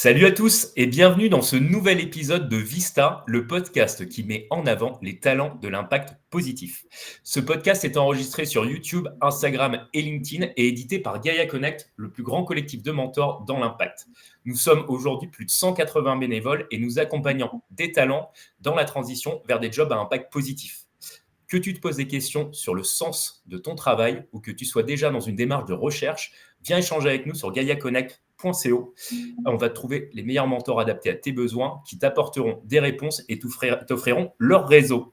Salut à tous et bienvenue dans ce nouvel épisode de Vista, le podcast qui met en avant les talents de l'impact positif. Ce podcast est enregistré sur YouTube, Instagram et LinkedIn et édité par Gaia Connect, le plus grand collectif de mentors dans l'impact. Nous sommes aujourd'hui plus de 180 bénévoles et nous accompagnons des talents dans la transition vers des jobs à impact positif. Que tu te poses des questions sur le sens de ton travail ou que tu sois déjà dans une démarche de recherche, viens échanger avec nous sur gaiaconnect.co. On va trouver les meilleurs mentors adaptés à tes besoins qui t'apporteront des réponses et t'offriront leur réseau.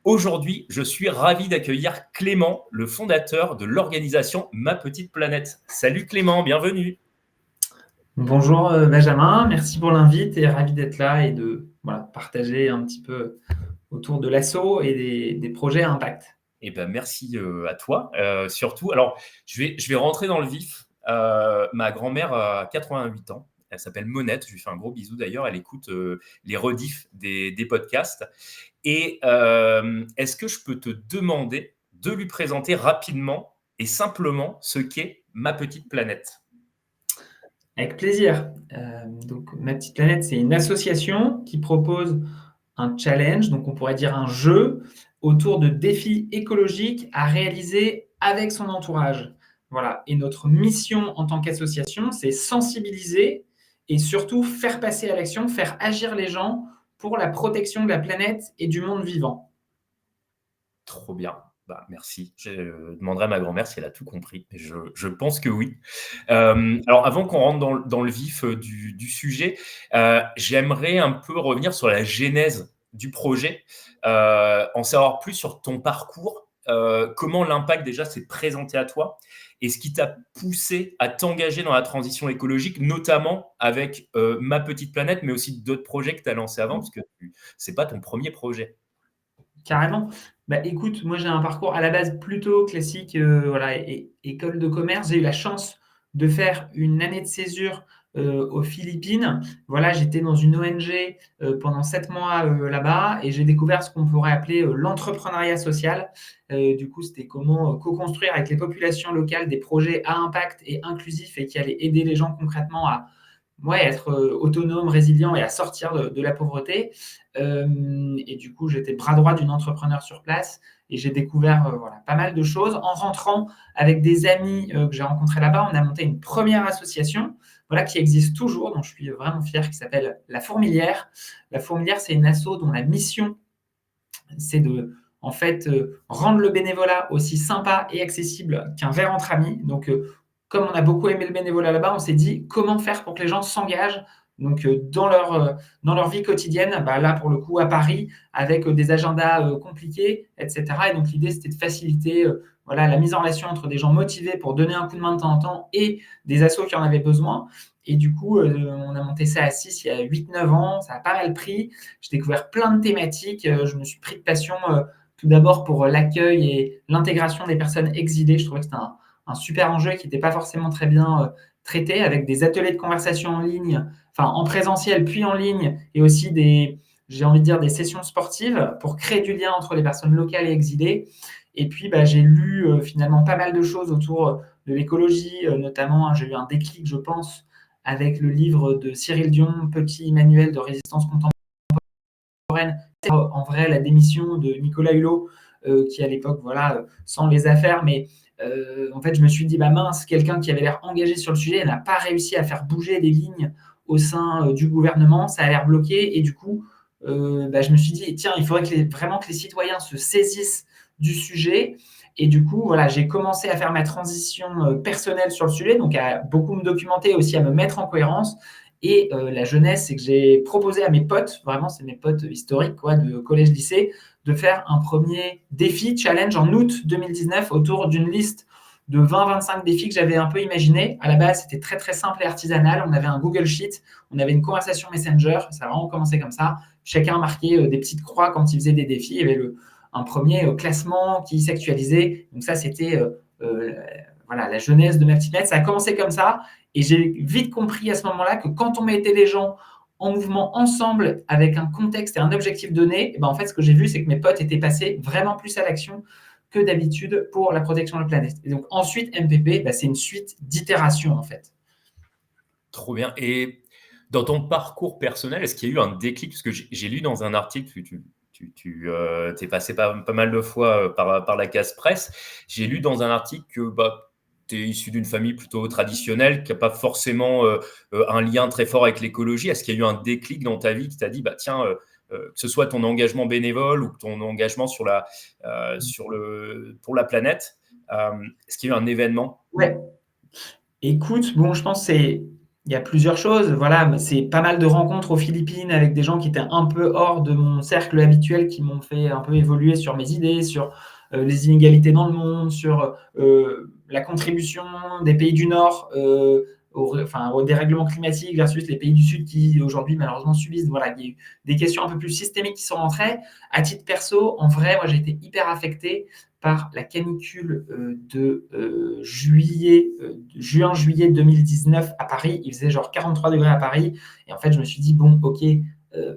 Aujourd'hui, je suis ravi d'accueillir Clément, le fondateur de l'organisation Ma Petite Planète. Salut Clément, bienvenue. Bonjour Benjamin, merci pour l'invite et ravi d'être là et de partager un petit peu autour de l'asso et des projets à impact. Eh ben, merci à toi. Surtout, alors, je vais rentrer dans le vif. Ma grand-mère a 88 ans. Elle s'appelle Monette. Je lui fais un gros bisou d'ailleurs. Elle écoute les rediffs des podcasts. Et est-ce que je peux te demander de lui présenter rapidement et simplement ce qu'est Ma Petite Planète? Avec plaisir. Donc Ma Petite Planète, c'est une association qui propose un challenge, donc on pourrait dire un jeu, autour de défis écologiques à réaliser avec son entourage. Voilà. Et notre mission en tant qu'association, c'est sensibiliser et surtout faire passer à l'action, faire agir les gens pour la protection de la planète et du monde vivant. Trop bien. Bah, merci. Je demanderai à ma grand-mère si elle a tout compris. Je pense que oui. Alors, avant qu'on rentre dans le vif du sujet, j'aimerais un peu revenir sur la genèse du projet, en savoir plus sur ton parcours, comment l'impact déjà s'est présenté à toi et ce qui t'a poussé à t'engager dans la transition écologique, notamment avec Ma Petite Planète, mais aussi d'autres projets que tu as lancés avant, parce que ce n'est pas ton premier projet. Carrément. Bah, écoute, moi j'ai un parcours à la base plutôt classique, école de commerce. J'ai eu la chance de faire une année de césure aux Philippines. Voilà, j'étais dans une ONG pendant 7 mois là-bas et j'ai découvert ce qu'on pourrait appeler l'entrepreneuriat social. Du coup, c'était comment co-construire avec les populations locales des projets à impact et inclusifs et qui allaient aider les gens concrètement à être autonome, résilient et à sortir de la pauvreté. Et du coup, j'étais bras droit d'une entrepreneur sur place et j'ai découvert pas mal de choses. En rentrant avec des amis que j'ai rencontrés là-bas, on a monté une première association qui existe toujours, dont je suis vraiment fier, qui s'appelle La Fourmilière. La Fourmilière, c'est une asso dont la mission, c'est de rendre le bénévolat aussi sympa et accessible qu'un verre entre amis. Donc, comme on a beaucoup aimé le bénévolat là-bas, on s'est dit comment faire pour que les gens s'engagent dans leur vie quotidienne, là pour le coup à Paris, avec des agendas compliqués, etc. Et donc l'idée c'était de faciliter la mise en relation entre des gens motivés pour donner un coup de main de temps en temps et des assos qui en avaient besoin. Et du coup, on a monté ça à 6 il y a 8-9 ans, ça a pas mal pris. J'ai découvert plein de thématiques, je me suis pris de passion tout d'abord pour l'accueil et l'intégration des personnes exilées. Je trouvais que c'était un super enjeu qui n'était pas forcément très bien traité, avec des ateliers de conversation en ligne, enfin en présentiel puis en ligne, et aussi des sessions sportives pour créer du lien entre les personnes locales et exilées. Et puis, j'ai lu finalement pas mal de choses autour de l'écologie, notamment, j'ai eu un déclic, je pense, avec le livre de Cyril Dion, Petit manuel de résistance contemporaine. En vrai, la démission de Nicolas Hulot, qui à l'époque, sans les affaires, mais en fait, je me suis dit, mince, quelqu'un qui avait l'air engagé sur le sujet n'a pas réussi à faire bouger les lignes au sein du gouvernement, ça a l'air bloqué. Et du coup, je me suis dit, tiens, il faudrait vraiment que les citoyens se saisissent du sujet. Et du coup, j'ai commencé à faire ma transition personnelle sur le sujet, donc à beaucoup me documenter, aussi à me mettre en cohérence. Et la jeunesse, c'est que j'ai proposé à mes potes, vraiment, c'est mes potes historiques de collège-lycée, de faire un premier défi, challenge en août 2019 autour d'une liste de 20-25 défis que j'avais un peu imaginé. À la base, c'était très, très simple et artisanal. On avait un Google Sheet, on avait une conversation Messenger. Ça a vraiment commencé comme ça. Chacun marquait des petites croix quand il faisait des défis. Il y avait un premier classement qui s'actualisait. Donc ça, c'était la jeunesse de Ma Petite Planète. Ça a commencé comme ça. Et j'ai vite compris à ce moment-là que quand on mettait les gens en mouvement ensemble avec un contexte et un objectif donné, en fait, ce que j'ai vu, c'est que mes potes étaient passés vraiment plus à l'action que d'habitude pour la protection de la planète. Et donc ensuite, MPP, c'est une suite d'itérations en fait. Trop bien. Et Dans ton parcours personnel, est-ce qu'il y a eu un déclic? Parce que j'ai lu dans un article, tu es passé pas mal de fois par la case presse. J'ai lu dans un article que tu es issu d'une famille plutôt traditionnelle, qui n'a pas forcément un lien très fort avec l'écologie. Est-ce qu'il y a eu un déclic dans ta vie qui t'a dit, tiens, que ce soit ton engagement bénévole ou ton engagement pour la planète, est-ce qu'il y a eu un événement? Ouais. Écoute, bon, je pense il y a plusieurs choses. Voilà, c'est pas mal de rencontres aux Philippines avec des gens qui étaient un peu hors de mon cercle habituel, qui m'ont fait un peu évoluer sur mes idées, sur les inégalités dans le monde, sur la contribution des pays du Nord au dérèglement climatique versus les pays du Sud qui aujourd'hui malheureusement subissent. Voilà, il y a eu des questions un peu plus systémiques qui sont rentrées. À titre perso, en vrai, moi j'ai été hyper affecté par la canicule de juin-juillet 2019 à Paris. Il faisait genre 43 degrés à Paris. Et en fait, je me suis dit, bon, ok,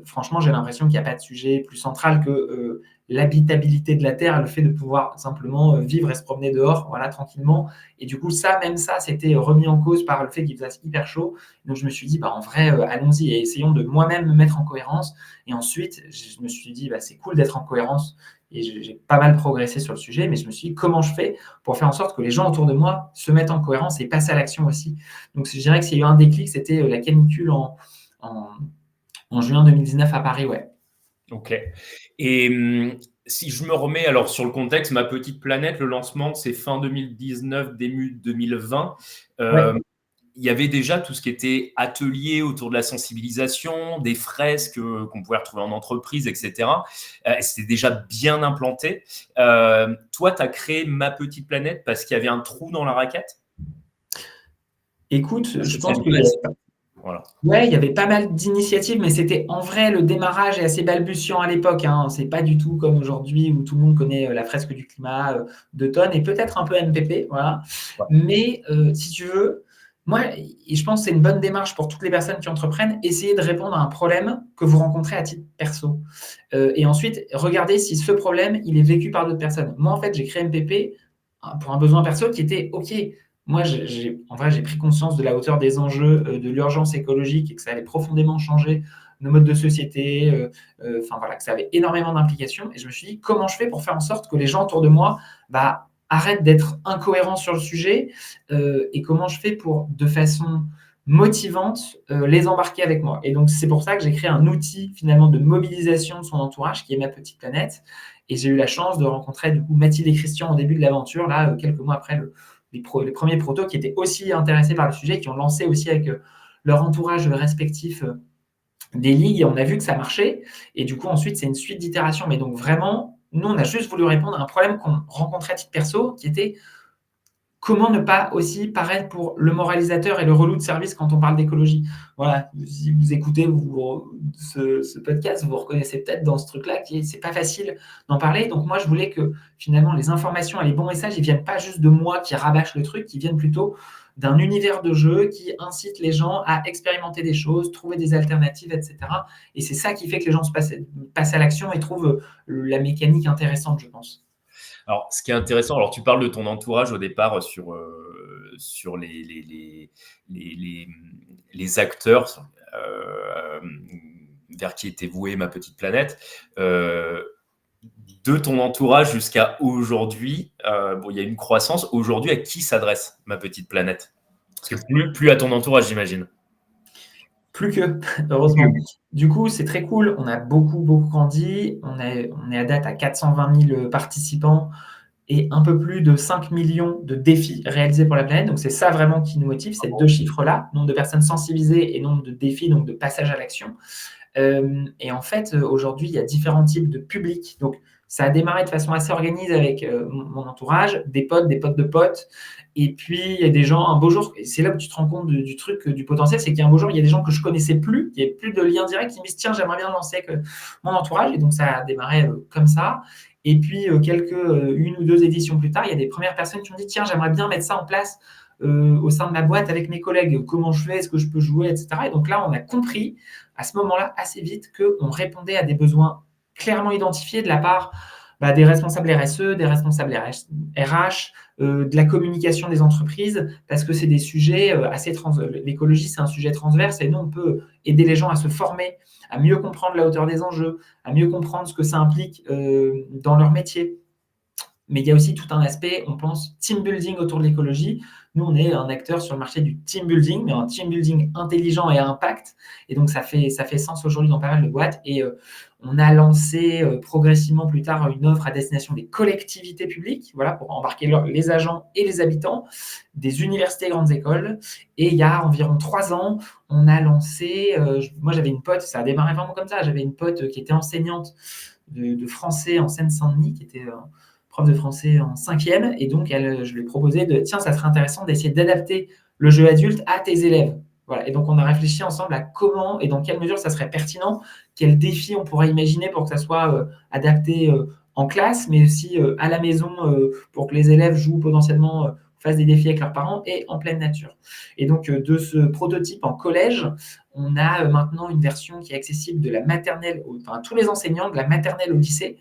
franchement, j'ai l'impression qu'il n'y a pas de sujet plus central que l'habitabilité de la Terre, le fait de pouvoir simplement vivre et se promener dehors, voilà, tranquillement. Et du coup, même ça, c'était remis en cause par le fait qu'il faisait hyper chaud. Donc, je me suis dit, en vrai, allons-y et essayons de moi-même me mettre en cohérence. Et ensuite, je me suis dit, c'est cool d'être en cohérence. Et j'ai pas mal progressé sur le sujet, mais je me suis dit, comment je fais pour faire en sorte que les gens autour de moi se mettent en cohérence et passent à l'action aussi. Donc, je dirais que s'il y a eu un déclic, c'était la canicule en juin 2019 à Paris, ouais. Ok. Et si je me remets alors sur le contexte, Ma Petite Planète, le lancement, c'est fin 2019, début 2020. Ouais. Il y avait déjà tout ce qui était atelier autour de la sensibilisation, des fresques qu'on pouvait retrouver en entreprise, etc. C'était déjà bien implanté. Toi, tu as créé Ma Petite Planète parce qu'il y avait un trou dans la raquette? Écoute, Parce je que c'est pense une que classique. Voilà. ouais, il y avait pas mal d'initiatives, mais c'était en vrai, le démarrage est assez balbutiant à l'époque. C'est pas du tout comme aujourd'hui où tout le monde connaît la fresque du climat de tonnes et peut-être un peu NPP, voilà. Ouais. Mais si tu veux, moi, et je pense que c'est une bonne démarche pour toutes les personnes qui entreprennent, essayer de répondre à un problème que vous rencontrez à titre perso. Et ensuite, regardez si ce problème, il est vécu par d'autres personnes. Moi, en fait, j'ai créé MPP pour un besoin perso qui était, OK, moi, en vrai, j'ai pris conscience de la hauteur des enjeux, de l'urgence écologique et que ça allait profondément changer nos modes de société, voilà, que ça avait énormément d'implications. Et je me suis dit, comment je fais pour faire en sorte que les gens autour de moi arrêtent d'être incohérents sur le sujet et comment je fais pour, de façon motivante, les embarquer avec moi. Et donc, c'est pour ça que j'ai créé un outil finalement de mobilisation de son entourage qui est Ma Petite Planète. Et j'ai eu la chance de rencontrer du coup Mathilde et Christian au début de l'aventure, là, quelques mois après les premiers protos qui étaient aussi intéressés par le sujet, qui ont lancé aussi avec leur entourage respectif des ligues. Et on a vu que ça marchait. Et du coup, ensuite, c'est une suite d'itérations. Mais donc, vraiment, nous, on a juste voulu répondre à un problème qu'on rencontrait à titre perso, qui était comment ne pas aussi paraître pour le moralisateur et le relou de service quand on parle d'écologie. Voilà, si vous écoutez ce podcast, vous vous reconnaissez peut-être dans ce truc-là, c'est pas facile d'en parler. Donc moi, je voulais que finalement les informations et les bons messages, ils viennent pas juste de moi qui rabâche le truc, ils viennent plutôt d'un univers de jeu qui incite les gens à expérimenter des choses, trouver des alternatives, etc. Et c'est ça qui fait que les gens passent à l'action et trouvent la mécanique intéressante, je pense. Alors, ce qui est intéressant, alors tu parles de ton entourage au départ sur les acteurs vers qui était vouée Ma Petite Planète. De ton entourage jusqu'à aujourd'hui, il y a une croissance. Aujourd'hui, à qui s'adresse Ma Petite Planète? Parce que plus à ton entourage, j'imagine. Plus que, heureusement. Du coup, c'est très cool. On a beaucoup, beaucoup grandi. On est à date à 420 000 participants et un peu plus de 5 millions de défis réalisés pour la planète. Donc, c'est ça vraiment qui nous motive, ces deux chiffres-là, nombre de personnes sensibilisées et nombre de défis, donc de passage à l'action. Et en fait, aujourd'hui, il y a différents types de publics. Donc, ça a démarré de façon assez organisée avec mon entourage, des potes de potes. Et puis, il y a des gens, un beau jour, et c'est là où tu te rends compte du truc, du potentiel, c'est qu'il y a un beau jour, il y a des gens que je connaissais plus, il n'y avait plus de lien direct, qui me disent, tiens, j'aimerais bien lancer avec mon entourage. Et donc, ça a démarré comme ça. Et puis, une ou deux éditions plus tard, il y a des premières personnes qui m'ont dit, tiens, j'aimerais bien mettre ça en place au sein de ma boîte avec mes collègues. Comment je fais? Est-ce que je peux jouer, etc. Et donc là, on a compris à ce moment-là assez vite qu'on répondait à des besoins clairement identifiés de la part Des responsables RSE, des responsables RH, de la communication des entreprises, parce que c'est des sujets l'écologie, c'est un sujet transverse et nous, on peut aider les gens à se former, à mieux comprendre la hauteur des enjeux, à mieux comprendre ce que ça implique dans leur métier. Mais il y a aussi tout un aspect, on pense, team building autour de l'écologie. Nous, on est un acteur sur le marché du team building, mais un team building intelligent et à impact. Et donc, ça fait sens aujourd'hui dans pas mal de boîtes. Et on a lancé progressivement plus tard une offre à destination des collectivités publiques, voilà, pour embarquer les agents et les habitants, des universités et grandes écoles. Et il y a environ 3 ans, on a lancé, moi j'avais une pote, ça a démarré vraiment comme ça, j'avais une pote qui était enseignante de français en Seine-Saint-Denis, qui était prof de français en 5e, et donc je lui ai proposé tiens, ça serait intéressant d'essayer d'adapter le jeu adulte à tes élèves. Voilà. Et donc, on a réfléchi ensemble à comment et dans quelle mesure ça serait pertinent, quels défis on pourrait imaginer pour que ça soit adapté en classe, mais aussi à la maison pour que les élèves jouent potentiellement, fassent des défis avec leurs parents et en pleine nature. Et donc, de ce prototype en collège, on a maintenant une version qui est accessible de la maternelle, à tous les enseignants, de la maternelle au lycée.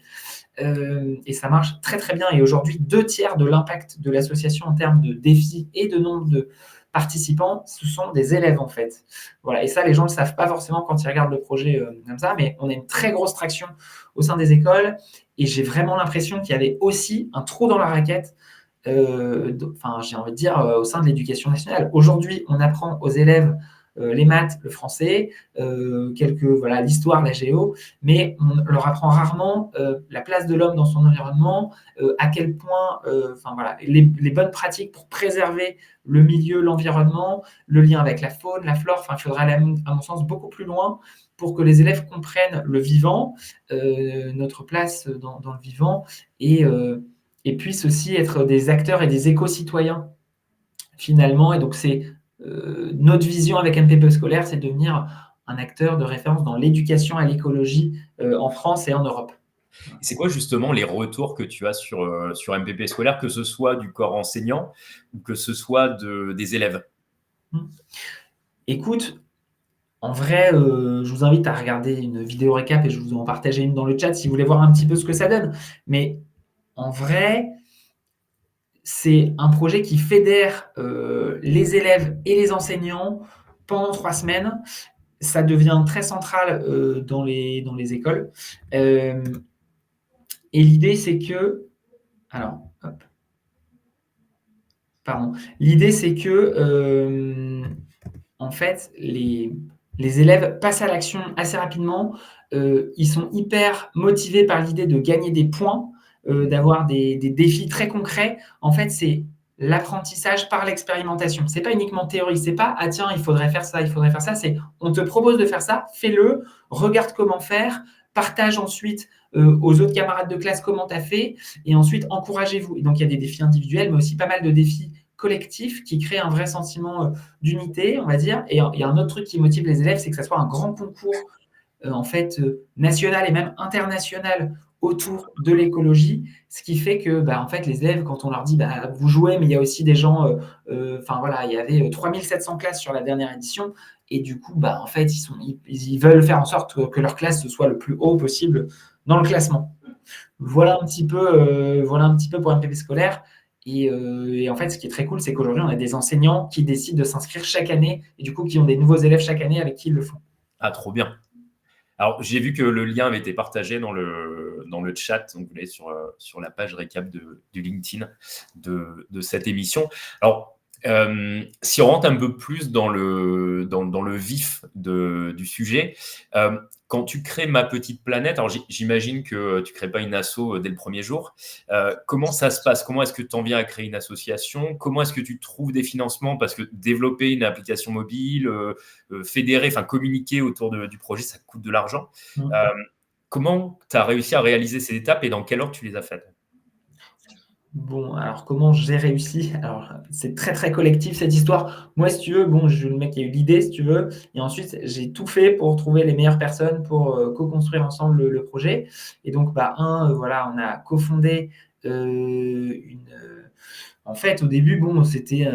Et ça marche très très bien. Et aujourd'hui, 2/3 de l'impact de l'association en termes de défis et de nombre de participants, ce sont des élèves en fait. Voilà. Et ça, les gens ne le savent pas forcément quand ils regardent le projet comme ça, mais on a une très grosse traction au sein des écoles. Et j'ai vraiment l'impression qu'il y avait aussi un trou dans la raquette, j'ai envie de dire, au sein de l'éducation nationale. Aujourd'hui, on apprend aux élèves les maths, le français, l'histoire, la géo, mais on leur apprend rarement la place de l'homme dans son environnement, à quel point, les bonnes pratiques pour préserver le milieu, l'environnement, le lien avec la faune, la flore. Il faudra aller, à mon sens, beaucoup plus loin pour que les élèves comprennent le vivant, notre place dans le vivant, et puissent aussi être des acteurs et des éco-citoyens, finalement. Et donc, c'est notre vision avec MPP scolaire, c'est de devenir un acteur de référence dans l'éducation à l'écologie en France et en Europe. C'est quoi justement les retours que tu as sur MPP scolaire, que ce soit du corps enseignant ou que ce soit des élèves? Écoute, en vrai, je vous invite à regarder une vidéo récap et je vous en partager une dans le chat si vous voulez voir un petit peu ce que ça donne. Mais en vrai, c'est un projet qui fédère les élèves et les enseignants pendant 3 semaines. Ça devient très central dans les écoles. Et l'idée, c'est que... Alors, hop. Pardon. L'idée, c'est que, en fait, les élèves passent à l'action assez rapidement. Ils sont hyper motivés par l'idée de gagner des points, d'avoir des défis très concrets. En fait, c'est l'apprentissage par l'expérimentation. Ce n'est pas uniquement théorie. Ce n'est pas « Ah tiens, il faudrait faire ça, il faudrait faire ça ». C'est « On te propose de faire ça, fais-le, regarde comment faire, partage ensuite aux autres camarades de classe comment tu as fait, et ensuite encouragez-vous ». Et donc, il y a des défis individuels, mais aussi pas mal de défis collectifs qui créent un vrai sentiment d'unité, on va dire. Et il y a un autre truc qui motive les élèves, c'est que ça soit un grand concours national et même international autour de l'écologie, ce qui fait que en fait, les élèves, quand on leur dit vous jouez, mais il y a aussi des gens, il y avait 3700 classes sur la dernière édition, et du coup, en fait, ils veulent faire en sorte que leur classe soit le plus haut possible dans le classement. Voilà un petit peu pour MPP scolaire. Et en fait, ce qui est très cool, c'est qu'aujourd'hui, on a des enseignants qui décident de s'inscrire chaque année et du coup, qui ont des nouveaux élèves chaque année avec qui ils le font. Ah, trop bien. Alors, j'ai vu que le lien avait été partagé dans le chat, donc vous l'avez sur la page récap du LinkedIn de cette émission. Alors, si on rentre un peu plus dans le vif du sujet, quand tu crées Ma Petite Planète, alors j'imagine que tu ne crées pas une asso dès le premier jour. Comment ça se passe? Comment est-ce que tu en viens à créer une association? Comment est-ce que tu trouves des financements? Parce que développer une application mobile, fédérer, communiquer autour du projet, ça coûte de l'argent. Comment tu as réussi à réaliser ces étapes et dans quel ordre tu les as faites? Bon, alors comment j'ai réussi? Alors, c'est très, très collectif cette histoire. Moi, si tu veux, je suis le mec qui a eu l'idée, si tu veux, et ensuite, j'ai tout fait pour trouver les meilleures personnes pour co-construire ensemble le projet. Et donc, on a cofondé en fait, au début, bon, c'était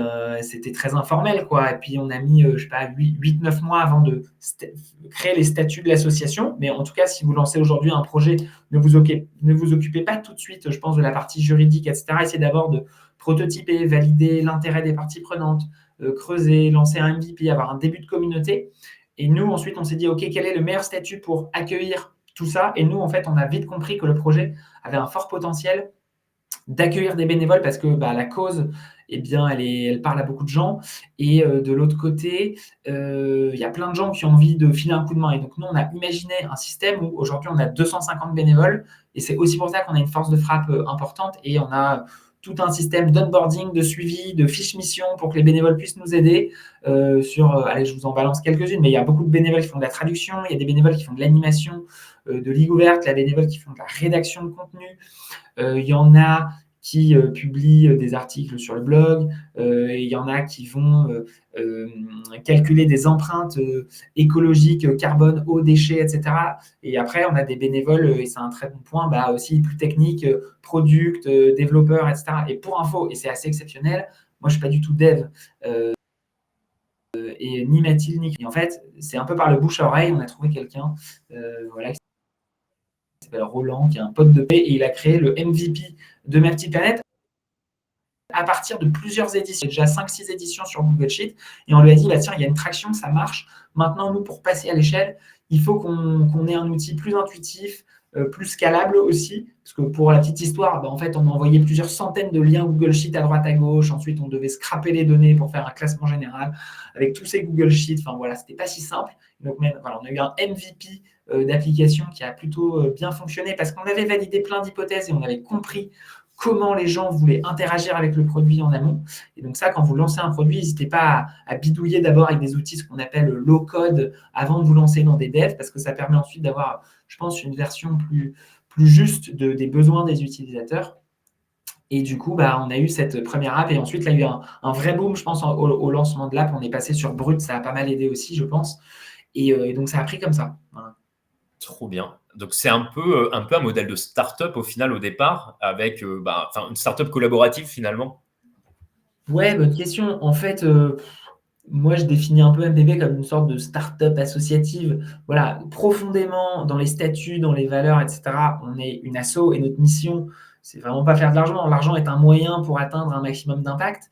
très informel, quoi. Et puis, on a mis, je sais pas, 8-9 mois avant de créer les statuts de l'association. Mais en tout cas, si vous lancez aujourd'hui un projet, ne vous occupez pas tout de suite, je pense, de la partie juridique, etc. Essayez d'abord de prototyper, valider l'intérêt des parties prenantes, creuser, lancer un MVP, avoir un début de communauté. Et nous, ensuite, on s'est dit, OK, quel est le meilleur statut pour accueillir tout ça? Et nous, en fait, on a vite compris que le projet avait un fort potentiel d'accueillir des bénévoles parce que la cause, eh bien, elle parle à beaucoup de gens. Et de l'autre côté, il y a plein de gens qui ont envie de filer un coup de main. Et donc, nous, on a imaginé un système où aujourd'hui, on a 250 bénévoles. Et c'est aussi pour ça qu'on a une force de frappe importante. Et on a tout un système d'onboarding, de suivi, de fiches mission pour que les bénévoles puissent nous aider allez, je vous en balance quelques-unes, mais il y a beaucoup de bénévoles qui font de la traduction, il y a des bénévoles qui font de l'animation, de ligue ouverte, il y a des bénévoles qui font de la rédaction de contenu, il y en a qui publient des articles sur le blog, et il y en a qui vont calculer des empreintes écologiques, carbone, eau, déchets, etc. Et après, on a des bénévoles, et c'est un très bon point, aussi plus techniques, product, développeurs, etc. Et pour info, et c'est assez exceptionnel, moi, je ne suis pas du tout dev, et ni Mathilde, ni... Et en fait, c'est un peu par le bouche à oreille, on a trouvé quelqu'un qui s'appelle Roland, qui est un pote de paix, et il a créé le MVP de Ma Petite Planète à partir de plusieurs éditions. Il y a déjà 5-6 éditions sur Google Sheet, et on lui a dit, tiens, il y a une traction, ça marche. Maintenant, nous, pour passer à l'échelle, il faut qu'on ait un outil plus intuitif, plus scalable aussi, parce que pour la petite histoire, en fait, on a envoyé plusieurs centaines de liens Google Sheet à droite à gauche. Ensuite, on devait scraper les données pour faire un classement général avec tous ces Google Sheets. Enfin, voilà, c'était pas si simple. Donc, on a eu un MVP d'application qui a plutôt bien fonctionné parce qu'on avait validé plein d'hypothèses et on avait compris comment les gens voulaient interagir avec le produit en amont. Et donc ça, quand vous lancez un produit, n'hésitez pas à bidouiller d'abord avec des outils, ce qu'on appelle low code, avant de vous lancer dans des devs, parce que ça permet ensuite d'avoir, je pense, une version plus juste des besoins des utilisateurs. Et du coup, on a eu cette première app et ensuite, là, il y a eu un vrai boom, je pense, au lancement de l'app. On est passé sur Brut, ça a pas mal aidé aussi, je pense. Et donc, ça a pris comme ça. Voilà. Trop bien. Donc, c'est un peu un modèle de start-up au final, au départ, avec une start-up collaborative finalement. Ouais, bonne question. En fait, moi, je définis un peu MPP comme une sorte de start-up associative. Voilà, profondément dans les statuts, dans les valeurs, etc. On est une asso et notre mission, c'est vraiment pas faire de l'argent. L'argent est un moyen pour atteindre un maximum d'impact.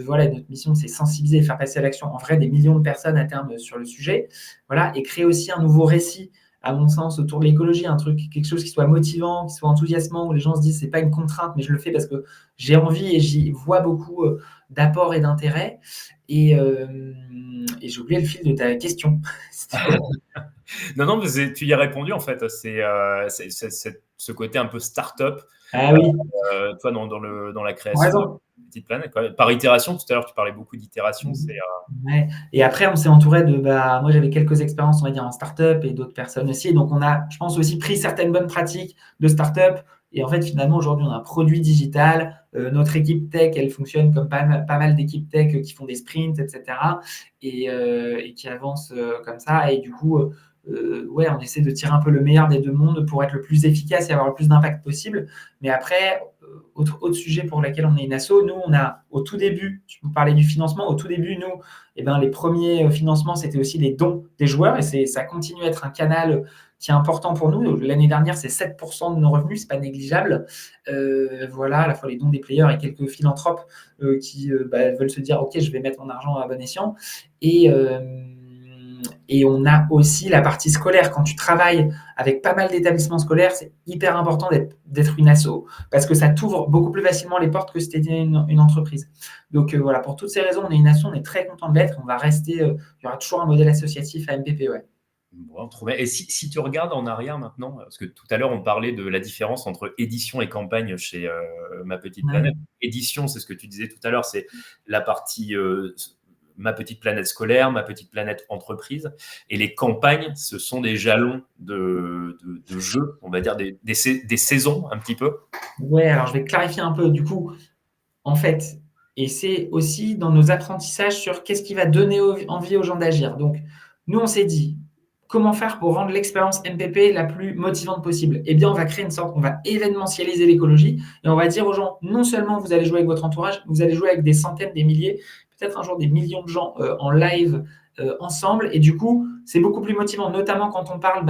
Voilà, notre mission, c'est sensibiliser et faire passer à l'action en vrai des millions de personnes à terme sur le sujet. Voilà, et créer aussi un nouveau récit, à mon sens, autour de l'écologie, quelque chose qui soit motivant, qui soit enthousiasmant, où les gens se disent c'est pas une contrainte, mais je le fais parce que j'ai envie et j'y vois beaucoup d'apport et d'intérêt. Et j'ai oublié le fil de ta question. Non, mais tu y as répondu en fait. C'est ce côté un peu start-up. Ah oui. Toi, dans la création de Raison. Petite Planète. Par itération, tout à l'heure, tu parlais beaucoup d'itération. Ouais. Et après, on s'est entouré de... moi, j'avais quelques expériences, on va dire, en start-up et d'autres personnes aussi. Donc, on a, je pense, aussi pris certaines bonnes pratiques de start-up. Et en fait, finalement, aujourd'hui, on a un produit digital. Notre équipe tech, elle fonctionne comme pas mal d'équipes tech qui font des sprints, etc. Et qui avancent comme ça. Et du coup, on essaie de tirer un peu le meilleur des deux mondes pour être le plus efficace et avoir le plus d'impact possible. Mais après, autre sujet pour lequel on est une asso, nous, on a au tout début, tu me parlais du financement, au tout début, nous, les premiers financements, c'était aussi les dons des joueurs et ça continue à être un canal qui est important pour nous. L'année dernière, c'est 7% de nos revenus, c'est pas négligeable. Voilà, à la fois les dons des players et quelques philanthropes qui veulent se dire, OK, je vais mettre mon argent à bon escient. Et on a aussi la partie scolaire. Quand tu travailles avec pas mal d'établissements scolaires, c'est hyper important d'être une asso parce que ça t'ouvre beaucoup plus facilement les portes que si tu étais une entreprise. Donc voilà, pour toutes ces raisons, on est une asso, on est très content de l'être. On va rester, il y aura toujours un modèle associatif à MPP. Ouais. Bon, trop bien. Et si tu regardes en arrière maintenant, parce que tout à l'heure, on parlait de la différence entre édition et campagne chez Ma Petite Planète. Édition, c'est ce que tu disais tout à l'heure, c'est la partie Ma Petite Planète scolaire, Ma Petite Planète entreprise. Et les campagnes, ce sont des jalons de jeu, on va dire des saisons un petit peu. Ouais, alors je vais clarifier un peu. Du coup, en fait, et c'est aussi dans nos apprentissages sur qu'est-ce qui va donner envie aux gens d'agir. Donc, nous, on s'est dit, comment faire pour rendre l'expérience MPP la plus motivante possible? Eh bien, on va créer on va événementialiser l'écologie et on va dire aux gens, non seulement vous allez jouer avec votre entourage, vous allez jouer avec des centaines, des milliers, peut-être un jour des millions de gens en live ensemble. Et du coup, c'est beaucoup plus motivant, notamment quand on parle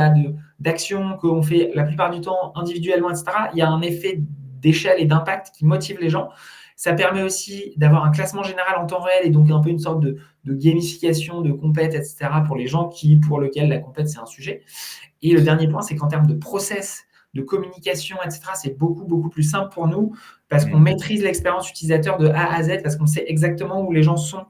d'actions qu'on fait la plupart du temps individuellement, etc. Il y a un effet d'échelle et d'impact qui motive les gens. Ça permet aussi d'avoir un classement général en temps réel et donc un peu une sorte de gamification, de compète, etc. pour les gens pour lesquels la compète, c'est un sujet. Et le dernier point, c'est qu'en termes de process, de communication, etc., c'est beaucoup, beaucoup plus simple pour nous parce qu'on maîtrise l'expérience utilisateur de A à Z, parce qu'on sait exactement où les gens sont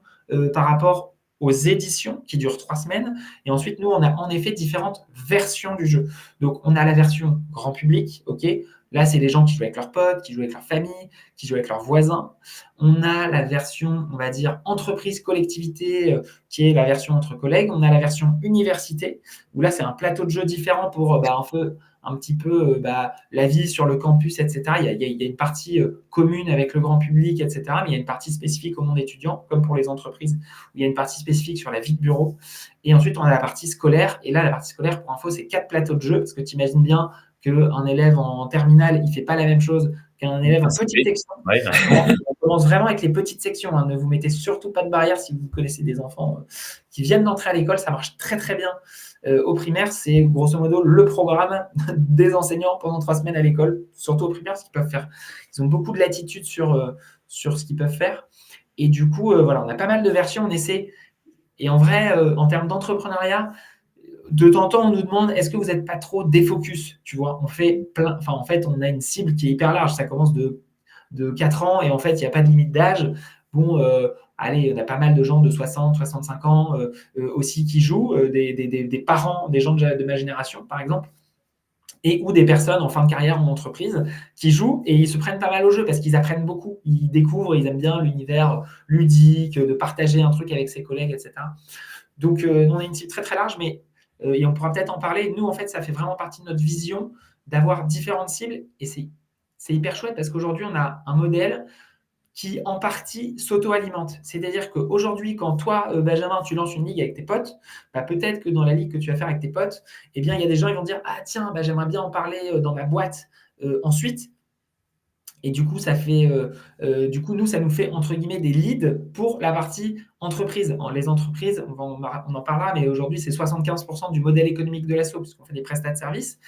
par rapport aux éditions qui durent 3 semaines. Et ensuite, nous, on a en effet différentes versions du jeu. Donc, on a la version grand public, OK. Là, c'est les gens qui jouent avec leurs potes, qui jouent avec leur famille, qui jouent avec leurs voisins. On a la version, on va dire, entreprise, collectivité, qui est la version entre collègues. On a la version université, où là, c'est un plateau de jeu différent pour un petit peu la vie sur le campus, etc. Il y a une partie commune avec le grand public, etc. Mais il y a une partie spécifique au monde étudiant, comme pour les entreprises, où il y a une partie spécifique sur la vie de bureau. Et ensuite, on a la partie scolaire. Et là, la partie scolaire, pour info, c'est 4 plateaux de jeu, parce que tu imagines bien qu'un élève en terminale, il ne fait pas la même chose qu'un élève en petite section. Ouais. On commence vraiment avec les petites sections. Hein. Ne vous mettez surtout pas de barrière si vous connaissez des enfants qui viennent d'entrer à l'école. Ça marche très, très bien. Au primaire, c'est grosso modo le programme des enseignants pendant 3 semaines à l'école, surtout au primaire, ce qu'ils peuvent faire. Ils ont beaucoup de latitude sur ce qu'ils peuvent faire. Et du coup, voilà, on a pas mal de versions. On essaie. Et en vrai, en termes d'entrepreneuriat, de temps en temps, on nous demande est-ce que vous n'êtes pas trop défocus, tu vois. On fait en fait, on a une cible qui est hyper large. Ça commence de 4 ans et en fait, il n'y a pas de limite d'âge. Bon, allez, on a pas mal de gens de 60, 65 ans aussi qui jouent, des parents, des gens de ma génération, par exemple, et ou des personnes en fin de carrière en entreprise qui jouent et ils se prennent pas mal au jeu parce qu'ils apprennent beaucoup. Ils découvrent, ils aiment bien l'univers ludique, de partager un truc avec ses collègues, etc. Donc, on a une cible très, très large, mais et on pourra peut-être en parler. Nous, en fait, ça fait vraiment partie de notre vision d'avoir différentes cibles et c'est hyper chouette parce qu'aujourd'hui, on a un modèle qui, en partie, s'auto-alimente. C'est-à-dire qu'aujourd'hui, quand toi, Benjamin, tu lances une ligue avec tes potes, peut-être que dans la ligue que tu vas faire avec tes potes, eh bien, il y a des gens qui vont dire « Ah tiens, j'aimerais bien en parler dans ma boîte ensuite ». Et du coup, nous, ça nous fait, entre guillemets, des leads pour la partie entreprise. Les entreprises, on en parlera, mais aujourd'hui, c'est 75% du modèle économique de l'asso, puisqu'on fait des prestats de services.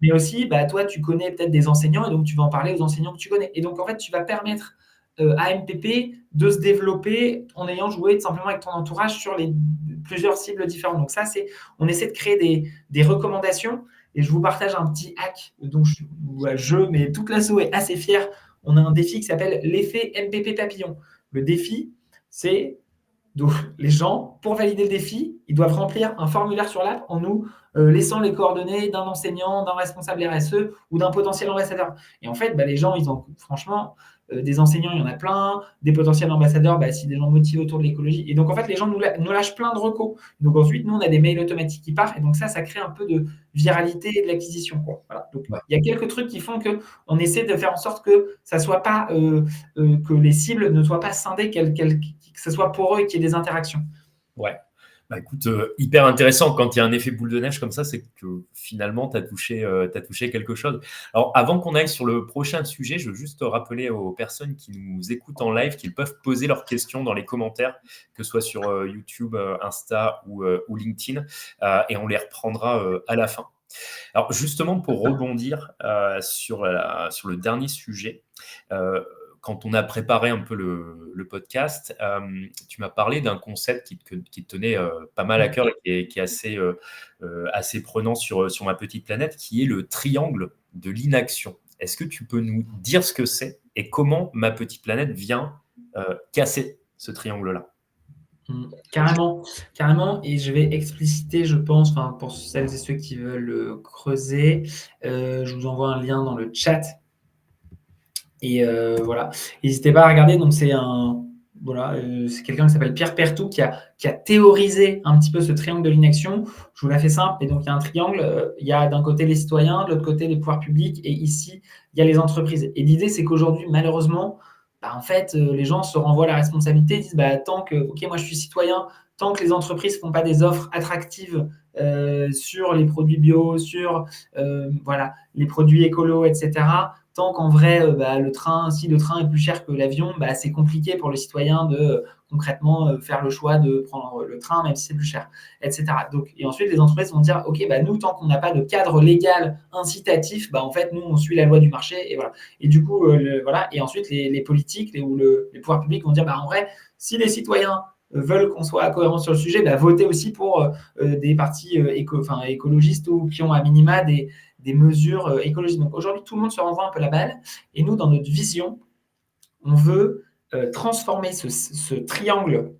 Mais aussi, toi, tu connais peut-être des enseignants, et donc tu vas en parler aux enseignants que tu connais. Et donc, en fait, tu vas permettre à MPP de se développer en ayant joué simplement avec ton entourage sur plusieurs cibles différentes. Donc ça, on essaie de créer des recommandations. Et je vous partage un petit hack dont mais toute l'asso est assez fière. On a un défi qui s'appelle l'effet MPP papillon. Le défi, c'est donc les gens, pour valider le défi, ils doivent remplir un formulaire sur l'app en nous laissant les coordonnées d'un enseignant, d'un responsable RSE ou d'un potentiel ambassadeur. Et en fait, les gens, ils ont franchement des enseignants, il y en a plein, des potentiels ambassadeurs, si des gens motivés autour de l'écologie. Et donc, en fait, les gens nous lâchent plein de recos. Donc, ensuite, nous, on a des mails automatiques qui partent. Et donc, ça crée un peu de viralité et de l'acquisition. Voilà. Donc, il y a quelques trucs qui font qu'on essaie de faire en sorte que ça soit pas, que les cibles ne soient pas scindées, que ce soit pour eux et qu'il y ait des interactions. Ouais. Écoute, hyper intéressant quand il y a un effet boule de neige comme ça, c'est que finalement, tu as touché quelque chose. Alors, avant qu'on aille sur le prochain sujet, je veux juste rappeler aux personnes qui nous écoutent en live qu'ils peuvent poser leurs questions dans les commentaires, que ce soit sur YouTube, Insta ou LinkedIn, et on les reprendra à la fin. Alors, justement, pour rebondir sur le dernier sujet, quand on a préparé un peu le podcast, tu m'as parlé d'un concept qui te tenait pas mal à cœur et qui est assez prenant sur ma petite planète, qui est le triangle de l'inaction. Est-ce que tu peux nous dire ce que c'est et comment ma petite planète vient casser ce triangle-là? Carrément. Et je vais expliciter, je pense, pour celles et ceux qui veulent creuser, je vous envoie un lien dans le chat. Et voilà, n'hésitez pas à regarder. Donc c'est quelqu'un qui s'appelle Pierre Pertout qui a théorisé un petit peu ce triangle de l'inaction. Je vous la fais simple. Et donc il y a un triangle. Il y a d'un côté les citoyens, de l'autre côté les pouvoirs publics, et ici il y a les entreprises. Et l'idée, c'est qu'aujourd'hui, malheureusement, en fait, les gens se renvoient la responsabilité, disent tant que, ok, moi je suis citoyen, tant que les entreprises font pas des offres attractives sur les produits bio, sur voilà, les produits écolos, etc. Tant qu'en vrai, si le train est plus cher que l'avion, c'est compliqué pour le citoyen de concrètement faire le choix de prendre le train, même si c'est plus cher, etc. Donc, et ensuite, les entreprises vont dire, OK, nous, tant qu'on n'a pas de cadre légal incitatif, en fait, nous, on suit la loi du marché. Et voilà. Et du coup, voilà. Et ensuite, les politiques ou les pouvoirs publics vont dire, en vrai, si les citoyens veulent qu'on soit cohérent sur le sujet, votez aussi pour des partis écologistes ou qui ont à minima des mesures écologiques. Donc aujourd'hui, tout le monde se renvoie un peu la balle. Et nous, dans notre vision, on veut transformer ce triangle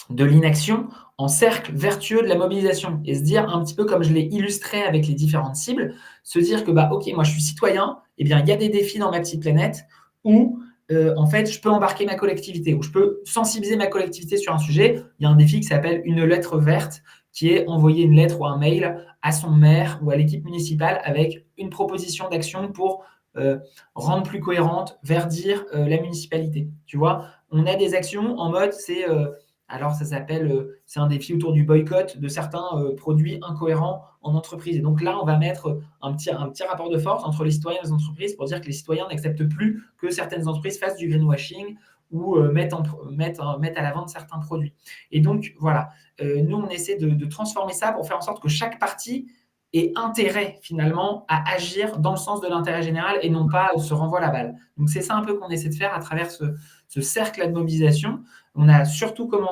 de l'inaction en cercle vertueux de la mobilisation et se dire un petit peu comme je l'ai illustré avec les différentes cibles, se dire que ok, moi je suis citoyen, eh bien il y a des défis dans ma petite planète où en fait je peux embarquer ma collectivité, où je peux sensibiliser ma collectivité sur un sujet. Il y a un défi qui s'appelle une lettre verte, qui est envoyer une lettre ou un mail à son maire ou à l'équipe municipale avec une proposition d'action pour rendre plus cohérente, verdir la municipalité. Tu vois, on a des actions en mode alors, ça s'appelle, c'est un défi autour du boycott de certains produits incohérents en entreprise. Et donc là, on va mettre un petit rapport de force entre les citoyens et les entreprises pour dire que les citoyens n'acceptent plus que certaines entreprises fassent du greenwashing ou mettent à la vente certains produits. Et donc, voilà, nous, on essaie de transformer ça pour faire en sorte que chaque partie ait intérêt, finalement, à agir dans le sens de l'intérêt général et non pas se renvoie la balle. Donc, c'est ça un peu qu'on essaie de faire à travers ce cercle de mobilisation. On est surtout connu,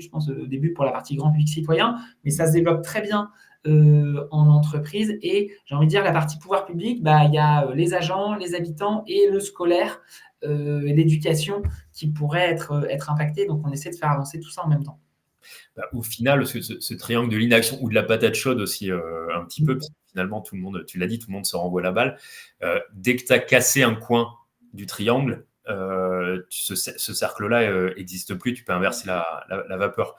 je pense, au début pour la partie grand public citoyen, mais ça se développe très bien en entreprise. Et j'ai envie de dire, la partie pouvoir public, il y a les agents, les habitants et le scolaire, et l'éducation qui pourraient être impactés. Donc, on essaie de faire avancer tout ça en même temps. Au final, ce triangle de l'inaction ou de la patate chaude aussi, un petit peu, parce que finalement, tout le monde, tu l'as dit, tout le monde se renvoie la balle. Dès que tu as cassé un coin du triangle, ce cercle-là n'existe plus, tu peux inverser la vapeur.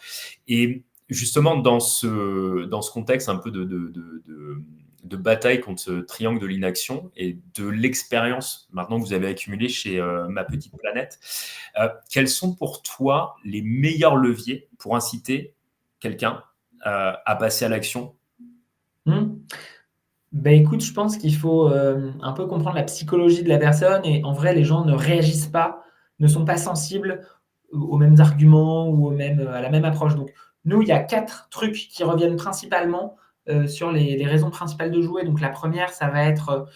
Et justement, dans ce contexte un peu de bataille contre ce triangle de l'inaction et de l'expérience maintenant que vous avez accumulée chez Ma Petite Planète, quels sont pour toi les meilleurs leviers pour inciter quelqu'un à passer à l'action? Écoute, je pense qu'il faut un peu comprendre la psychologie de la personne et en vrai, les gens ne réagissent pas, ne sont pas sensibles aux mêmes arguments ou à la même approche. Donc, nous, il y a 4 trucs qui reviennent principalement sur les raisons principales de jouer. Donc, la première, ça va être,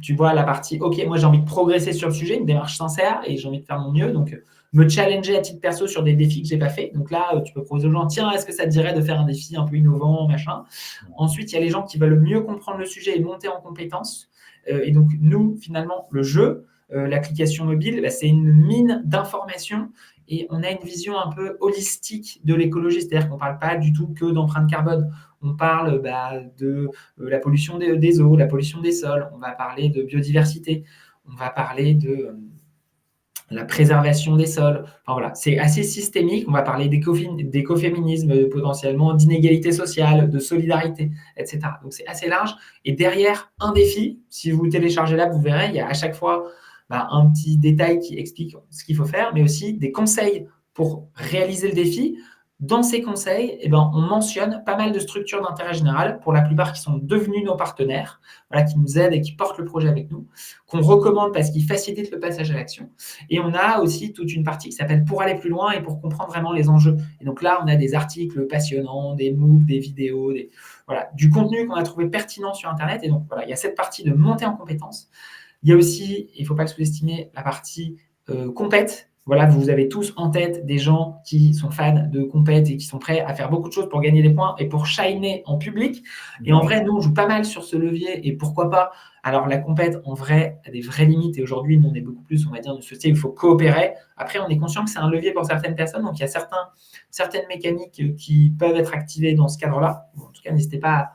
tu vois, la partie, OK, moi j'ai envie de progresser sur le sujet, une démarche sincère et j'ai envie de faire mon mieux. Donc, me challenger à titre perso sur des défis que je n'ai pas fait. Donc là, tu peux proposer aux gens, tiens, est-ce que ça te dirait de faire un défi un peu innovant, machin. Ensuite, il y a les gens qui veulent mieux comprendre le sujet et monter en compétences. Et donc, nous, finalement, le jeu, l'application mobile, c'est une mine d'informations et on a une vision un peu holistique de l'écologie, c'est-à-dire qu'on ne parle pas du tout que d'empreinte carbone. On parle de la pollution des eaux, la pollution des sols, on va parler de biodiversité, on va parler de la préservation des sols. Enfin, voilà, c'est assez systémique. On va parler d'écoféminisme, potentiellement d'inégalité sociale, de solidarité, etc. Donc, c'est assez large. Et derrière, un défi, si vous téléchargez l'app, vous verrez, il y a à chaque fois un petit détail qui explique ce qu'il faut faire, mais aussi des conseils pour réaliser le défi. Dans ces conseils, on mentionne pas mal de structures d'intérêt général, pour la plupart qui sont devenus nos partenaires, voilà, qui nous aident et qui portent le projet avec nous, qu'on recommande parce qu'ils facilitent le passage à l'action. Et on a aussi toute une partie qui s'appelle pour aller plus loin et pour comprendre vraiment les enjeux. Et donc là, on a des articles passionnants, des MOOC, des vidéos, voilà, du contenu qu'on a trouvé pertinent sur Internet. Et donc voilà, il y a cette partie de montée en compétences. Il y a aussi, il ne faut pas le sous-estimer, la partie compète. Voilà, vous avez tous en tête des gens qui sont fans de compète et qui sont prêts à faire beaucoup de choses pour gagner des points et pour shiner en public. Et en vrai, nous, on joue pas mal sur ce levier et pourquoi pas. Alors, la compète, en vrai, a des vraies limites et aujourd'hui, nous, on est beaucoup plus, on va dire, de ce style, il faut coopérer. Après, on est conscient que c'est un levier pour certaines personnes, donc il y a certaines mécaniques qui peuvent être activées dans ce cadre-là. En tout cas, n'hésitez pas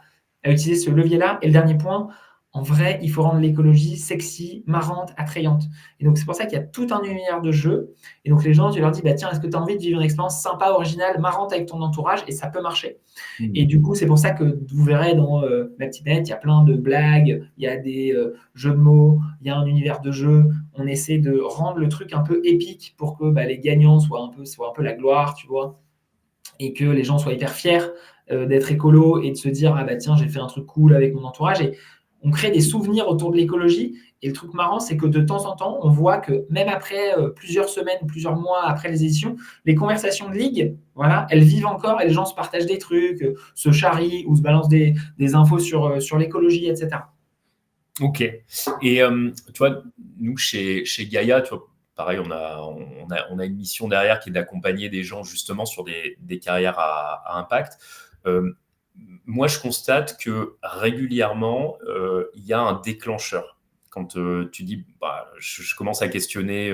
à utiliser ce levier-là. Et le dernier point, en vrai, il faut rendre l'écologie sexy, marrante, attrayante. Et donc, c'est pour ça qu'il y a tout un univers de jeux. Et donc, les gens, tu leur dis, tiens, est-ce que tu as envie de vivre une expérience sympa, originale, marrante avec ton entourage? Et ça peut marcher. Et du coup, c'est pour ça que vous verrez dans Ma Petite Planète, il y a plein de blagues, il y a des jeux de mots, il y a un univers de jeu. On essaie de rendre le truc un peu épique pour que les gagnants soient un peu la gloire, tu vois. et que les gens soient hyper fiers d'être écolo et de se dire ah bah tiens j'ai fait un truc cool avec mon entourage et on crée des souvenirs autour de l'écologie et le truc marrant c'est que de temps en temps on voit que même après plusieurs semaines, plusieurs mois après les éditions, les conversations de ligue, voilà, elles vivent encore et les gens se partagent des trucs, se charrient ou se balancent des infos sur l'écologie, etc. Ok. Et tu vois, nous, chez Gaïa, tu vois, pareil, on a une mission derrière qui est d'accompagner des gens justement sur des carrières à impact. Euh, Moi, je constate que régulièrement, il y a un déclencheur. Quand tu dis, bah, je commence à questionner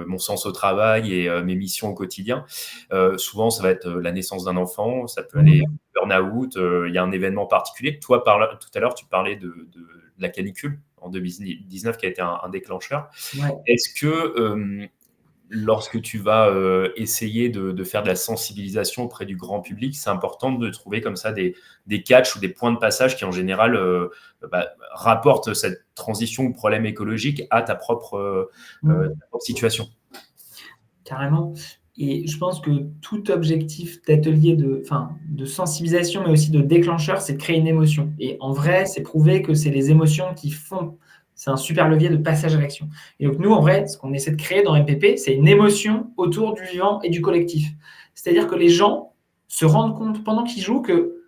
mon sens au travail et mes missions au quotidien, souvent, ça va être la naissance d'un enfant, ça peut aller Mmh. burn-out, il y a un événement particulier. Toi, tout à l'heure, tu parlais de la canicule en 2019 qui a été un déclencheur. Ouais. Est-ce que lorsque tu vas essayer de faire de la sensibilisation auprès du grand public, c'est important de trouver comme ça des catchs ou des points de passage qui en général rapportent cette transition ou problème écologique à Mmh. ta propre situation. Carrément. Et je pense que tout objectif d'atelier de sensibilisation, mais aussi de déclencheur, c'est de créer une émotion. Et en vrai, c'est prouvé que c'est les émotions qui font. C'est un super levier de passage à l'action. Et donc, nous, en vrai, ce qu'on essaie de créer dans MPP, c'est une émotion autour du vivant et du collectif. C'est-à-dire que les gens se rendent compte pendant qu'ils jouent que,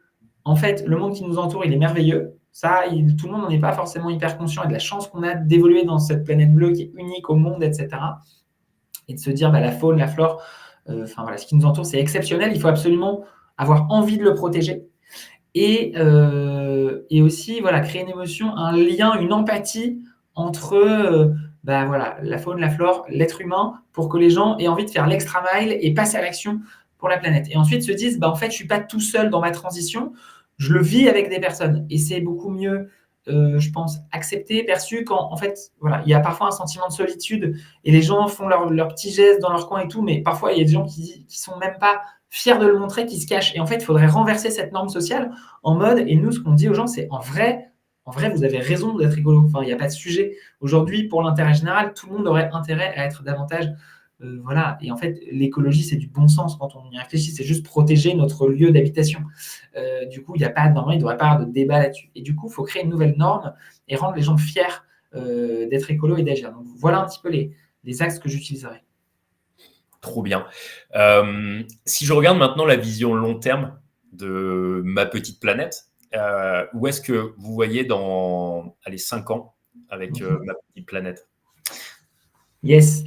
en fait, le monde qui nous entoure, il est merveilleux. Ça, tout le monde n'en est pas forcément hyper conscient et de la chance qu'on a d'évoluer dans cette planète bleue qui est unique au monde, etc. Et de se dire la faune, la flore, voilà, ce qui nous entoure, c'est exceptionnel. Il faut absolument avoir envie de le protéger. Et aussi, voilà, créer une émotion, un lien, une empathie entre voilà, la faune, la flore, l'être humain, pour que les gens aient envie de faire l'extra mile et passer à l'action pour la planète. Et ensuite se disent, en fait, je ne suis pas tout seul dans ma transition, je le vis avec des personnes. Et c'est beaucoup mieux, je pense, accepté, perçu, quand, en fait, voilà, il y a parfois un sentiment de solitude et les gens font leurs petits gestes dans leur coin et tout, mais parfois, il y a des gens qui sont même pas fiers de le montrer, qui se cachent. Et en fait, il faudrait renverser cette norme sociale en mode, et nous, ce qu'on dit aux gens, c'est en vrai, vous avez raison d'être écolo. Enfin, il n'y a pas de sujet. Aujourd'hui, pour l'intérêt général, tout le monde aurait intérêt à être davantage. Voilà. Et en fait, l'écologie, c'est du bon sens quand on y réfléchit. C'est juste protéger notre lieu d'habitation. Du coup, il n'y a pas, normalement, il ne devrait pas y avoir de débat là-dessus. Et du coup, il faut créer une nouvelle norme et rendre les gens fiers d'être écolo et d'agir. Donc, voilà un petit peu les axes que j'utiliserai. Trop bien. Si je regarde maintenant la vision long terme de ma petite planète, où est-ce que vous voyez dans 5 ans avec ma petite planète? Yes.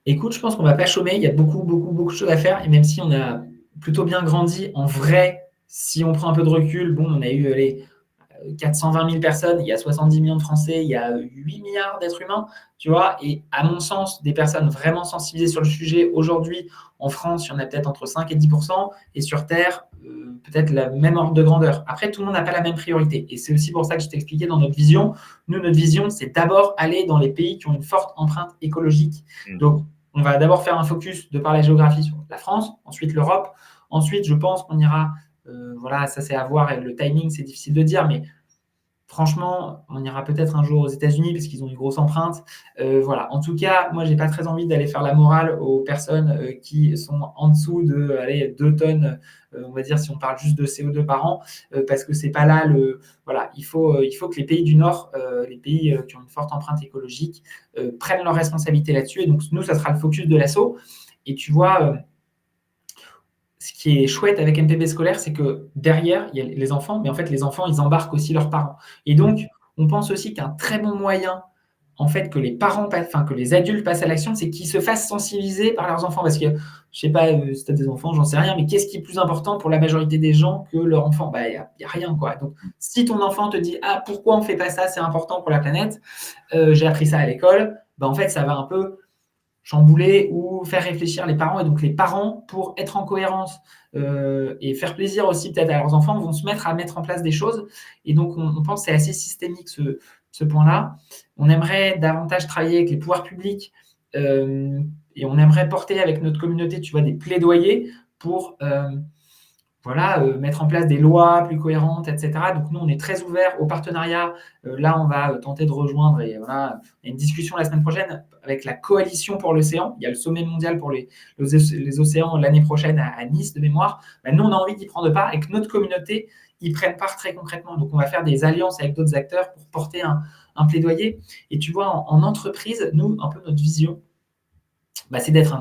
Écoute, je pense qu'on ne va pas chômer. Il y a beaucoup, beaucoup, beaucoup de choses à faire. Et même si on a plutôt bien grandi, en vrai, si on prend un peu de recul, bon, on a eu les 420 000 personnes, il y a 70 millions de Français, il y a 8 milliards d'êtres humains, tu vois. Et à mon sens, des personnes vraiment sensibilisées sur le sujet, aujourd'hui, en France, il y en a peut-être entre 5 et 10%, et sur Terre, peut-être la même ordre de grandeur. Après, tout le monde n'a pas la même priorité. Et c'est aussi pour ça que je t'ai expliqué dans notre vision. Nous, notre vision, c'est d'abord aller dans les pays qui ont une forte empreinte écologique. Donc, on va d'abord faire un focus de par la géographie sur la France, ensuite l'Europe. Ensuite, je pense qu'on ira, voilà, ça c'est à voir, et le timing, c'est difficile de dire, mais franchement, on ira peut-être un jour aux États-Unis parce qu'ils ont une grosse empreinte. Voilà. En tout cas, moi, j'ai pas très envie d'aller faire la morale aux personnes qui sont en dessous de 2 tonnes, on va dire, si on parle juste de CO2 par an, parce que c'est pas là le. Voilà, il faut que les pays du Nord, les pays qui ont une forte empreinte écologique, prennent leurs responsabilités là-dessus. Et donc, nous, ça sera le focus de l'assaut. Et tu vois, ce qui est chouette avec MPP scolaire, c'est que derrière, il y a les enfants, mais en fait, les enfants, ils embarquent aussi leurs parents. Et donc, on pense aussi qu'un très bon moyen, en fait, que les parents, que les adultes passent à l'action, c'est qu'ils se fassent sensibiliser par leurs enfants. Parce que, je sais pas, si tu as des enfants, j'en sais rien, mais qu'est-ce qui est plus important pour la majorité des gens que leur enfant? Il n'y a rien, quoi. Donc, si ton enfant te dit, ah, pourquoi on ne fait pas ça, c'est important pour la planète, j'ai appris ça à l'école, en fait, ça va un peu chambouler ou faire réfléchir les parents. Et donc, les parents, pour être en cohérence et faire plaisir aussi peut-être à leurs enfants, vont se mettre à mettre en place des choses. Et donc, on pense que c'est assez systémique ce point-là. On aimerait davantage travailler avec les pouvoirs publics et on aimerait porter avec notre communauté, tu vois, des plaidoyers pour voilà, mettre en place des lois plus cohérentes, et cetera. Donc nous, on est très ouverts au partenariat. Là, on va tenter de rejoindre et voilà, il y a une discussion la semaine prochaine avec la Coalition pour l'océan. Il y a le sommet mondial pour les océans l'année prochaine à Nice, de mémoire. Nous, on a envie d'y prendre part et que notre communauté y prenne part très concrètement. Donc, on va faire des alliances avec d'autres acteurs pour porter un plaidoyer. Et tu vois, en entreprise, nous, un peu notre vision, c'est d'être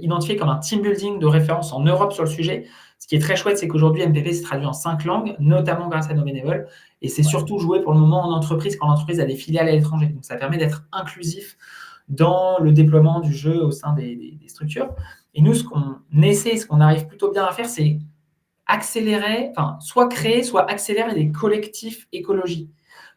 identifié comme un team building de référence en Europe sur le sujet. Ce qui est très chouette, c'est qu'aujourd'hui, MPP s'est traduit en 5 langues, notamment grâce à nos bénévoles. Et c'est surtout joué pour le moment en entreprise, quand l'entreprise a des filiales à l'étranger. Donc, ça permet d'être inclusif dans le déploiement du jeu au sein des structures. Et nous, ce qu'on essaie, ce qu'on arrive plutôt bien à faire, c'est accélérer, soit créer, soit accélérer des collectifs écologie.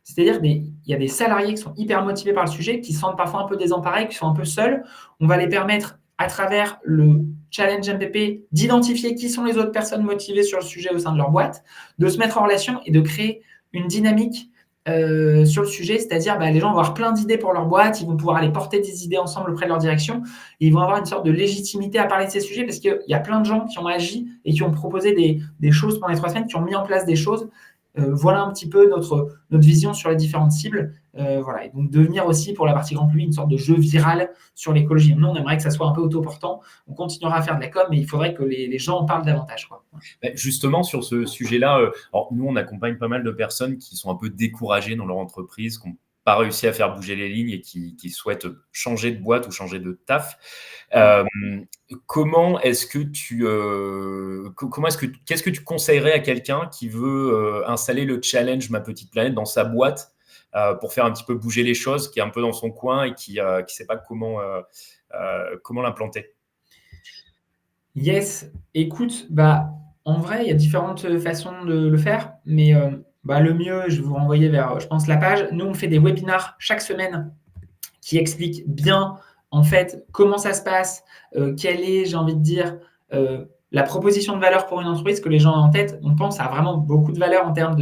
C'est-à-dire il y a des salariés qui sont hyper motivés par le sujet, qui se sentent parfois un peu désemparés, qui sont un peu seuls. On va les permettre, à travers le challenge MPP, d'identifier qui sont les autres personnes motivées sur le sujet au sein de leur boîte, de se mettre en relation et de créer une dynamique sur le sujet, c'est-à-dire les gens vont avoir plein d'idées pour leur boîte, ils vont pouvoir aller porter des idées ensemble auprès de leur direction, et ils vont avoir une sorte de légitimité à parler de ces sujets, parce qu'il y a plein de gens qui ont agi et qui ont proposé des choses pendant les 3 semaines, qui ont mis en place des choses. Voilà un petit peu notre vision sur les différentes cibles. Voilà. Et donc devenir aussi, pour la partie grand public, une sorte de jeu viral sur l'écologie. Nous, on aimerait que ça soit un peu autoportant. On continuera à faire de la com, mais il faudrait que les gens en parlent davantage, quoi. Justement, sur ce sujet-là, nous, on accompagne pas mal de personnes qui sont un peu découragées dans leur entreprise, qui n'ont pas réussi à faire bouger les lignes et qui souhaitent changer de boîte ou changer de taf. Qu'est-ce que tu conseillerais à quelqu'un qui veut installer le challenge Ma Petite Planète dans sa boîte pour faire un petit peu bouger les choses, qui est un peu dans son coin et qui ne sait pas comment l'implanter? Yes, écoute, en vrai, il y a différentes façons de le faire, mais le mieux, je vais vous renvoyer vers, je pense, la page. Nous, on fait des webinars chaque semaine qui expliquent bien, en fait, comment ça se passe, quelle est, j'ai envie de dire, la proposition de valeur pour une entreprise que les gens ont en tête. On pense à vraiment beaucoup de valeur en termes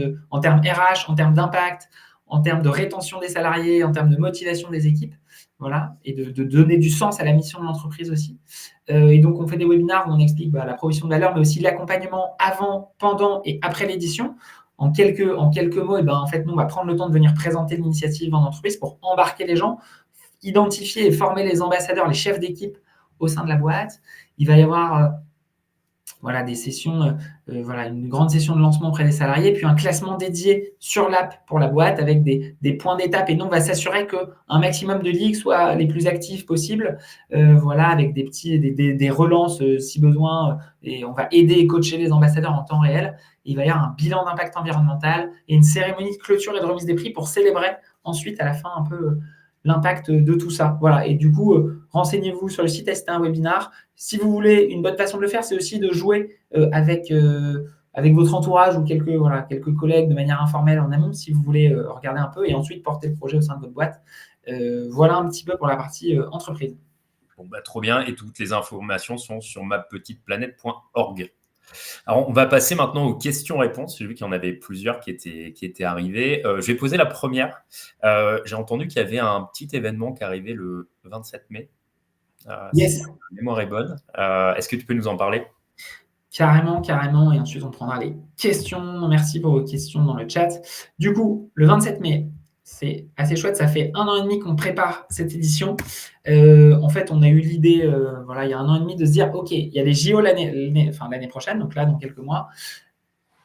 RH, en termes d'impact, en termes de rétention des salariés, en termes de motivation des équipes, voilà, et de donner du sens à la mission de l'entreprise aussi. Et donc, on fait des webinars où on explique la proposition de valeur, mais aussi l'accompagnement avant, pendant et après l'édition. En quelques mots, en fait, nous, on va prendre le temps de venir présenter l'initiative en entreprise pour embarquer les gens, identifier et former les ambassadeurs, les chefs d'équipe au sein de la boîte. Il va y avoir des sessions, une grande session de lancement auprès des salariés, puis un classement dédié sur l'app pour la boîte avec des points d'étape. Et nous, on va s'assurer qu'un maximum de leads soient les plus actifs possibles, avec des relances si besoin. Et on va aider et coacher les ambassadeurs en temps réel. Et il va y avoir un bilan d'impact environnemental et une cérémonie de clôture et de remise des prix pour célébrer ensuite, à la fin, un peu l'impact de tout ça. Voilà. Et du coup, renseignez-vous sur le site, testez un webinar. Si vous voulez, une bonne façon de le faire, c'est aussi de jouer avec votre entourage ou quelques collègues de manière informelle en amont, si vous voulez regarder un peu et ensuite porter le projet au sein de votre boîte. Voilà un petit peu pour la partie entreprise. Bon, trop bien. Et toutes les informations sont sur mapetiteplanète.org. Alors, on va passer maintenant aux questions-réponses. J'ai vu qu'il y en avait plusieurs qui étaient arrivées. Je vais poser la première. J'ai entendu qu'il y avait un petit événement qui arrivait le 27 mai. Yes. Si ma mémoire est bonne. Est-ce que tu peux nous en parler? Carrément. Et ensuite, on prendra les questions. Merci pour vos questions dans le chat. Du coup, le 27 mai, c'est assez chouette. Ça fait 1 an et demi qu'on prépare cette édition. En fait, on a eu l'idée, il y a 1 an et demi, de se dire, OK, il y a les JO l'année prochaine, donc là, dans quelques mois.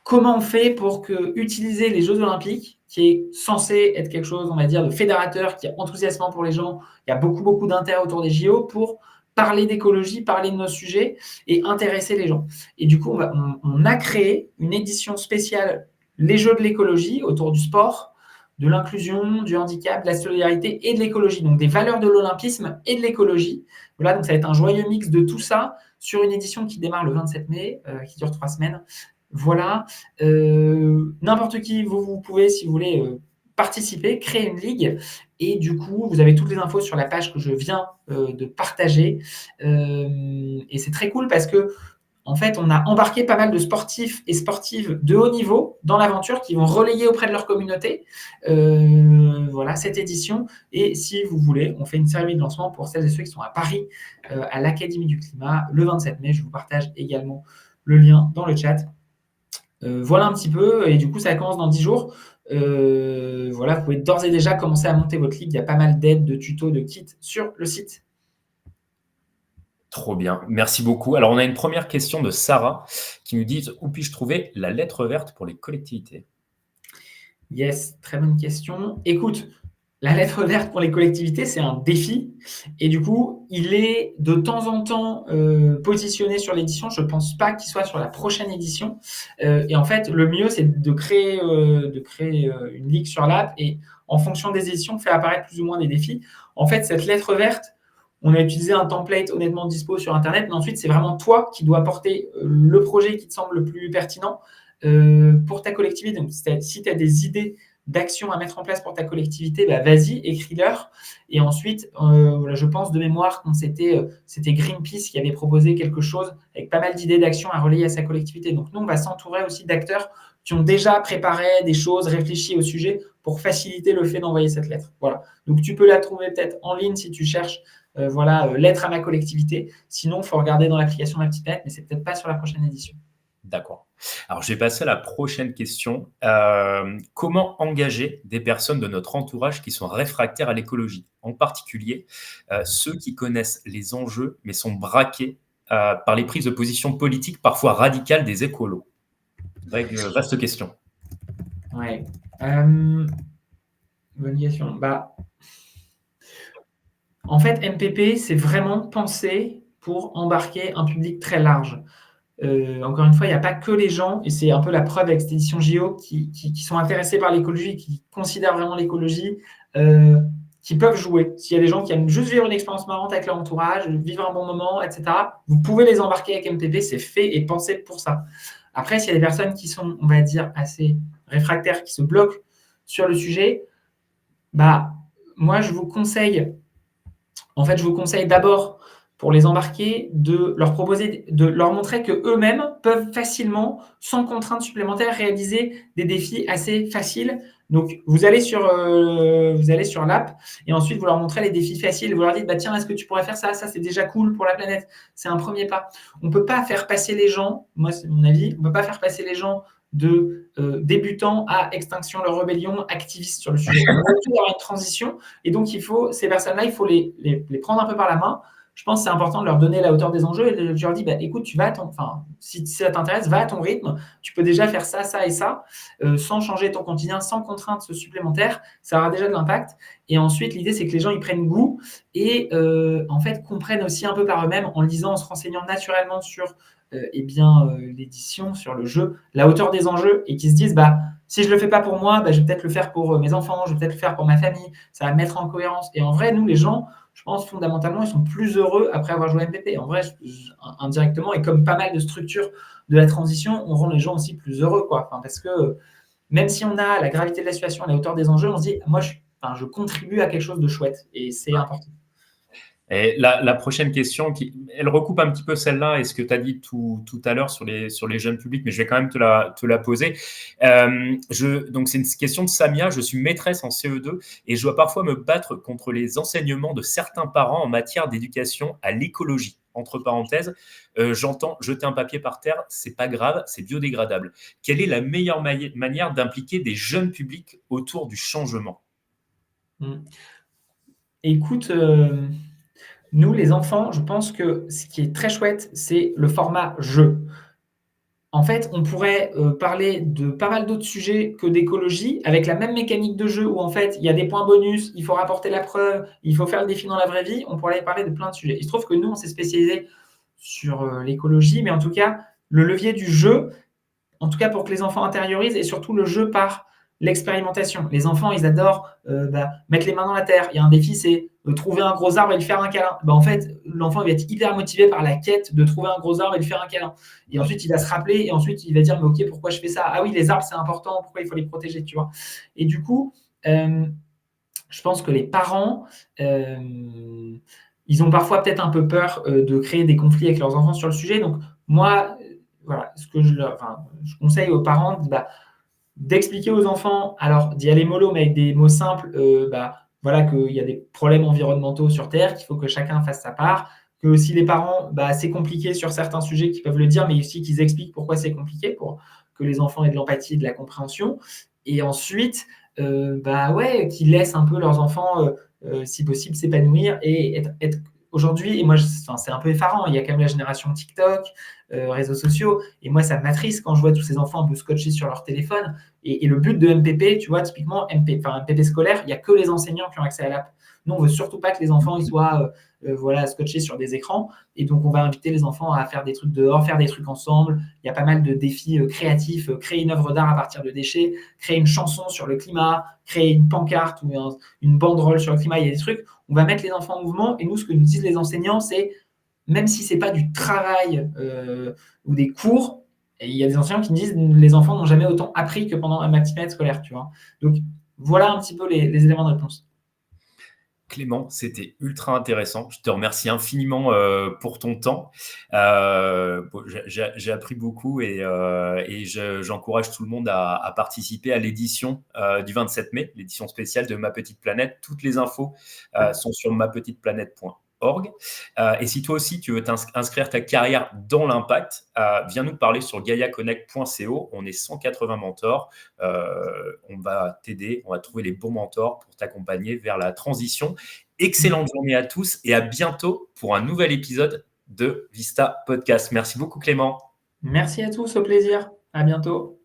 Comment on fait pour utiliser les Jeux Olympiques, qui est censé être quelque chose, on va dire, de fédérateur, qui est enthousiasmant pour les gens, il y a beaucoup d'intérêt autour des JO, pour parler d'écologie, parler de nos sujets et intéresser les gens. Et du coup, on a créé une édition spéciale, les Jeux de l'écologie, autour du sport, de l'inclusion, du handicap, de la solidarité et de l'écologie. Donc, des valeurs de l'olympisme et de l'écologie. Voilà, donc ça va être un joyeux mix de tout ça sur une édition qui démarre le 27 mai, qui dure 3 semaines. Voilà. N'importe qui, vous pouvez, si vous voulez, participer, créer une ligue. Et du coup, vous avez toutes les infos sur la page que je viens de partager. Et c'est très cool parce que, en fait, on a embarqué pas mal de sportifs et sportives de haut niveau dans l'aventure qui vont relayer auprès de leur communauté cette édition. Et si vous voulez, on fait une cérémonie de lancement pour celles et ceux qui sont à Paris, à l'Académie du Climat, le 27 mai. Je vous partage également le lien dans le chat. Voilà un petit peu, et du coup, ça commence dans 10 jours. Voilà, vous pouvez d'ores et déjà commencer à monter votre ligue. Il y a pas mal d'aides, de tutos, de kits sur le site. Trop bien, merci beaucoup. Alors, on a une première question de Sarah qui nous dit: où puis-je trouver la lettre verte pour les collectivités? Yes, très bonne question. Écoute, la lettre verte pour les collectivités, c'est un défi, et du coup, il est de temps en temps positionné sur l'édition. Je ne pense pas qu'il soit sur la prochaine édition. Et en fait, le mieux, c'est de créer une ligue sur l'app, et en fonction des éditions, faire apparaître plus ou moins des défis. En fait, cette lettre verte, on a utilisé un template honnêtement dispo sur Internet, mais ensuite, c'est vraiment toi qui dois porter le projet qui te semble le plus pertinent pour ta collectivité. Donc, si tu as des idées d'actions à mettre en place pour ta collectivité, bah, vas-y, écris-leur. Et ensuite, voilà, je pense de mémoire que c'était Greenpeace qui avait proposé quelque chose avec pas mal d'idées d'actions à relayer à sa collectivité. Donc, nous, on va s'entourer aussi d'acteurs qui ont déjà préparé des choses, réfléchi au sujet pour faciliter le fait d'envoyer cette lettre. Voilà. Donc, tu peux la trouver peut-être en ligne si tu cherches lettre à ma collectivité. Sinon, il faut regarder dans l'application Ma Petite Lettre, mais c'est peut-être pas sur la prochaine édition. D'accord. Alors, je vais passer à la prochaine question. Comment engager des personnes de notre entourage qui sont réfractaires à l'écologie, en particulier ceux qui connaissent les enjeux mais sont braqués par les prises de position politiques parfois radicales des écolos? Vaste question. Ouais. Bonne question. En fait, MPP, c'est vraiment pensé pour embarquer un public très large. Encore une fois, il n'y a pas que les gens, et c'est un peu la preuve avec cette édition JO, qui sont intéressés par l'écologie, qui considèrent vraiment l'écologie, qui peuvent jouer. S'il y a des gens qui aiment juste vivre une expérience marrante avec leur entourage, vivre un bon moment, etc., vous pouvez les embarquer avec MPP, c'est fait et pensé pour ça. Après, s'il y a des personnes qui sont, on va dire, assez réfractaires, qui se bloquent sur le sujet, moi, je vous conseille d'abord, pour les embarquer, de leur proposer, de leur montrer qu'eux-mêmes peuvent facilement, sans contrainte supplémentaire, réaliser des défis assez faciles. Donc, vous allez sur l'app, et ensuite, vous leur montrez les défis faciles. Vous leur dites, tiens, est-ce que tu pourrais faire ça? Ça, c'est déjà cool pour la planète. C'est un premier pas. On ne peut pas faire passer les gens, moi, c'est mon avis, on ne peut pas faire passer les gens de débutants à Extinction leur rébellion, activistes sur le sujet. On doit toujours avoir une transition, et donc ces personnes-là, il faut les prendre un peu par la main. Je pense que c'est important de leur donner la hauteur des enjeux, et je leur dis, écoute, si ça t'intéresse, va à ton rythme, tu peux déjà faire ça, ça et ça, sans changer ton quotidien, sans contrainte supplémentaire, ça aura déjà de l'impact. Et ensuite, l'idée, c'est que les gens, ils prennent goût, et en fait, comprennent aussi un peu par eux-mêmes, en lisant, en se renseignant naturellement sur l'édition, sur le jeu, la hauteur des enjeux, et qui se disent, si je ne le fais pas pour moi, je vais peut-être le faire pour mes enfants, je vais peut-être le faire pour ma famille, ça va me mettre en cohérence. Et en vrai, nous, les gens, je pense fondamentalement, ils sont plus heureux après avoir joué à MPP. En vrai, indirectement, et comme pas mal de structures de la transition, on rend les gens aussi plus heureux, quoi. Parce que même si on a la gravité de la situation, la hauteur des enjeux, on se dit, moi, je contribue à quelque chose de chouette, et c'est important. Et la prochaine question, elle recoupe un petit peu celle-là et ce que tu as dit tout à l'heure sur les jeunes publics, mais je vais quand même te la poser. Donc, c'est une question de Samia. Je suis maîtresse en CE2 et je dois parfois me battre contre les enseignements de certains parents en matière d'éducation à l'écologie. Entre parenthèses, j'entends jeter un papier par terre, c'est pas grave, c'est biodégradable. Quelle est la meilleure manière d'impliquer des jeunes publics autour du changement? Écoute, nous, les enfants, je pense que ce qui est très chouette, c'est le format jeu. En fait, on pourrait parler de pas mal d'autres sujets que d'écologie, avec la même mécanique de jeu où en fait, il y a des points bonus, il faut rapporter la preuve, il faut faire le défi dans la vraie vie. On pourrait parler de plein de sujets. Il se trouve que nous, on s'est spécialisé sur l'écologie, mais en tout cas, le levier du jeu, en tout cas pour que les enfants intériorisent, et surtout le jeu par l'expérimentation. Les enfants, ils adorent mettre les mains dans la terre. Il y a un défi, c'est trouver un gros arbre et lui faire un câlin. En fait, l'enfant il va être hyper motivé par la quête de trouver un gros arbre et lui faire un câlin. Et ensuite, il va se rappeler, et ensuite, il va dire, mais ok, pourquoi je fais ça? Ah oui, les arbres, c'est important, pourquoi il faut les protéger, tu vois? Et du coup, je pense que les parents, ils ont parfois peut-être un peu peur de créer des conflits avec leurs enfants sur le sujet. Donc, moi, voilà, ce que je conseille aux parents, d'expliquer aux enfants, alors d'y aller mollo, mais avec des mots simples, qu'il y a des problèmes environnementaux sur Terre, qu'il faut que chacun fasse sa part, que si les parents, c'est compliqué sur certains sujets, qu'ils peuvent le dire, mais aussi qu'ils expliquent pourquoi c'est compliqué pour que les enfants aient de l'empathie et de la compréhension. Et ensuite, ouais, qu'ils laissent un peu leurs enfants, si possible, s'épanouir et être aujourd'hui, et moi, enfin, c'est un peu effarant. Il y a quand même la génération TikTok, réseaux sociaux, et moi, ça m'attriste quand je vois tous ces enfants un peu scotchés sur leur téléphone. Et le but de MPP, tu vois, typiquement, MPP scolaire, il n'y a que les enseignants qui ont accès à l'app. Nous, on ne veut surtout pas que les enfants ils soient voilà, scotchés sur des écrans. Et donc, on va inviter les enfants à faire des trucs dehors, faire des trucs ensemble. Il y a pas mal de défis créatifs, créer une œuvre d'art à partir de déchets, créer une chanson sur le climat, créer une pancarte ou une banderole sur le climat. Il y a des trucs. On va mettre les enfants en mouvement. Et nous, ce que nous disent les enseignants, c'est même si ce n'est pas du travail ou des cours, et il y a des enseignants qui disent les enfants n'ont jamais autant appris que pendant un matinée scolaire, tu vois. Donc, voilà un petit peu les éléments de réponse. Clément, c'était ultra intéressant. Je te remercie infiniment pour ton temps. J'ai appris beaucoup et j'encourage tout le monde à participer à l'édition du 27 mai, l'édition spéciale de Ma Petite Planète. Toutes les infos sont sur mapetiteplanète.org. Et si toi aussi, tu veux inscrire ta carrière dans l'impact, viens nous parler sur gaiaconnect.co. On est 180 mentors. On va t'aider, on va trouver les bons mentors pour t'accompagner vers la transition. Excellente journée à tous et à bientôt pour un nouvel épisode de Vista Podcast. Merci beaucoup Clément. Merci à tous, au plaisir. À bientôt.